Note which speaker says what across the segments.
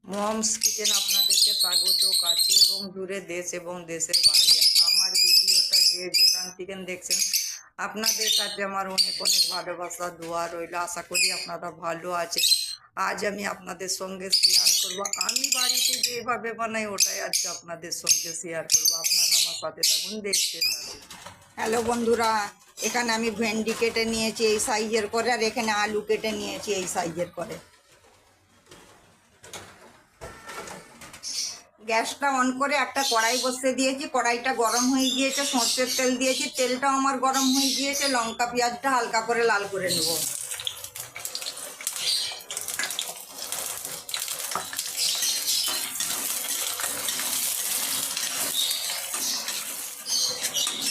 Speaker 1: Moms kitchen আপনাদেরকে স্বাগত। কাছে এবং দূরে, দেশ এবং দেশের বাইরে আমার ভিডিওটা যে যেখান থেকে দেখছেন আপনাদের কাছে আমার অনেক অনেক ভালোবাসা দোয়া রইল। আশা করি আপনারা ভালো আছেন। আজ আমি আপনাদের সঙ্গে শেয়ার করব আমি বাড়িতে যেভাবে বানাই, ওটাই আজকে আপনাদের সঙ্গে শেয়ার করব। আপনারা আমার সাথে থাকুন, দেখতে থাকুন। হ্যালো বন্ধুরা, এখানে আমি ভেন্ডি কেটে নিয়েছি এই সাইজের করে, আর এখানে আলু কেটে নিয়েছি এই সাইজের করে। গ্যাসটা অন করে একটা কড়াই বসিয়ে দিয়েছি। কড়াইটা গরম হয়ে গিয়েছে, সর্ষের তেল দিয়েছি। তেলটাও আমার গরম হয়ে গিয়েছে। লঙ্কা পেঁয়াজটা হালকা করে লাল করে নেব।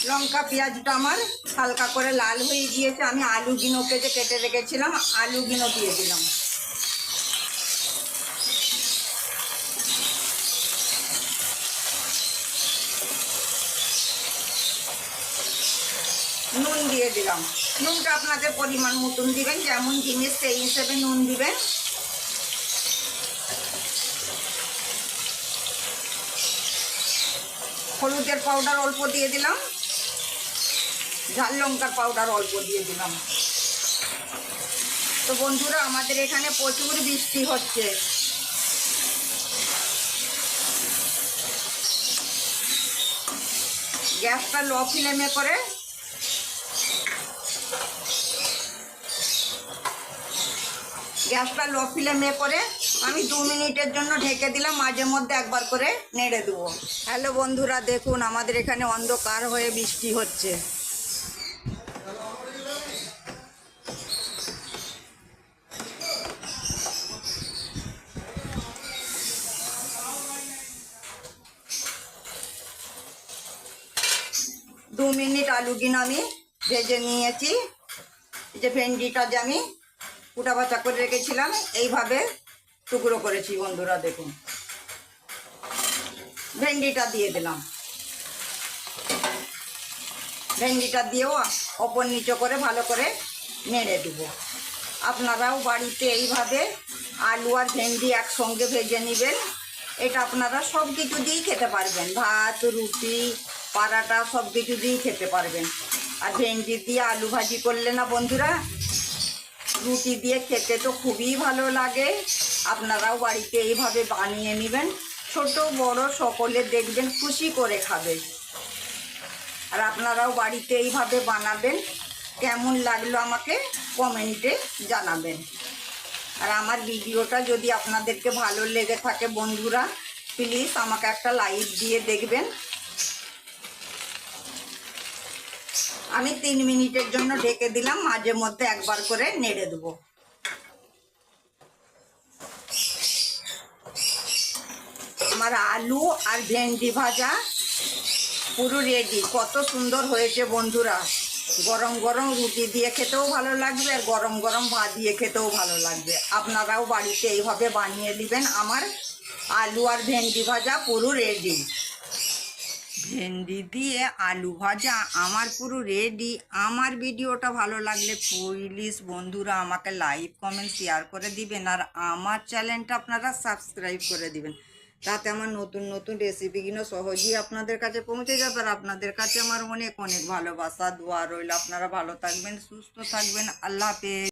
Speaker 1: লঙ্কা পেঁয়াজটা আমার হালকা করে লাল হয়ে গিয়েছে। আমি আলুগুলোকে যে কেটে রেখেছিলাম, আলুগুলো দিয়ে দিলাম। নুন দিয়ে দিলাম। নুনটা আপনাদের পরিমাণ মতন দিবেন, যেমন জিনিস সেই হিসেবে নুন দিবেন। হলুদের পাউডার অল্প দিয়ে দিলাম। ঝাল লঙ্কার পাউডার অল্প দিয়ে দিলাম। তো বন্ধুরা, আমাদের এখানে প্রচুর বৃষ্টি হচ্ছে। গ্যাসটা লো ফ্লেমে করে আমি 2 মিনিটের জন্য ঢেকে দিলাম। মাঝে মধ্যে একবার করে নেড়ে দেবো। হ্যালো বন্ধুরা, দেখুন আমাদের এখানে অন্ধকার হয়ে বৃষ্টি হচ্ছে। দু মিনিট আলুগুলো আমি ভেজে নিয়েছি। এই যে ভেন্ডিটা যে আমি কুটা বাছা করে রেখেছিলাম, এইভাবে টুকরো করেছি। বন্ধুরা দেখুন, ভেন্ডিটা দিয়ে দিলাম। ভেন্ডিটা দিয়েও ওপর নিচে করে ভালো করে নেড়ে দেবো। আপনারাও বাড়িতে এইভাবে আলু আর ভেন্ডি একসঙ্গে ভেজে নেবেন। এটা আপনারা সব কিছু দিয়েই খেতে পারবেন, ভাত, রুটি, পরাটা সব কিছু দিয়েই খেতে পারবেন। আর ভেন্ডি দিয়ে আলু ভাজি করলে না বন্ধুরা, রুটি দিয়ে খেতে তো খুবই ভালো লাগে। আপনারাও বাড়িতে এইভাবে বানিয়ে নেবেন। ছোট বড় সকলে দেখবেন খুশি করে খাবে। আর আপনারাও বাড়িতে এইভাবে বানাবেন। কেমন লাগলো আমাকে কমেন্টে জানাবেন। আর আমার ভিডিওটা যদি আপনাদেরকে ভালো লেগে থাকে বন্ধুরা, প্লিজ আমাকে একটা লাইক দিয়ে দেখবেন। আমি 3 মিনিটের জন্য ঢেকে দিলাম। মাঝে মধ্যে একবার করে নেড়ে দেবো। আমার আলু আর ভেন্ডি ভাজা পুরো রেডি। কত সুন্দর হয়েছে বন্ধুরা। গরম গরম রুটি দিয়ে খেতেও ভালো লাগবে, আর গরম গরম ভাত দিয়ে খেতেও ভালো লাগবে। আপনারাও বাড়িতে এইভাবে বানিয়ে নেবেন। আমার আলু আর ভেন্ডি ভাজা পুরো রেডি। ভেন্ডি দিয়ে আলু ভাজা আমার পুরো রেডি। আমার ভিডিওটা ভালো লাগলে প্লিজ বন্ধুরা আমাকে লাইক কমেন্ট শেয়ার করে দিবেন। আর আমার চ্যানেলটা আপনারা সাবস্ক্রাইব করে দিবেন, তাতে আমার নতুন নতুন রেসিপিগুলো সহজেই আপনাদের কাছে পৌঁছে যাবে। আর আপনাদের কাছে আমার অনেক অনেক ভালোবাসা দোয়া রইল। আপনারা ভালো থাকবেন, সুস্থ থাকবেন। আল্লাহ হাফেজ।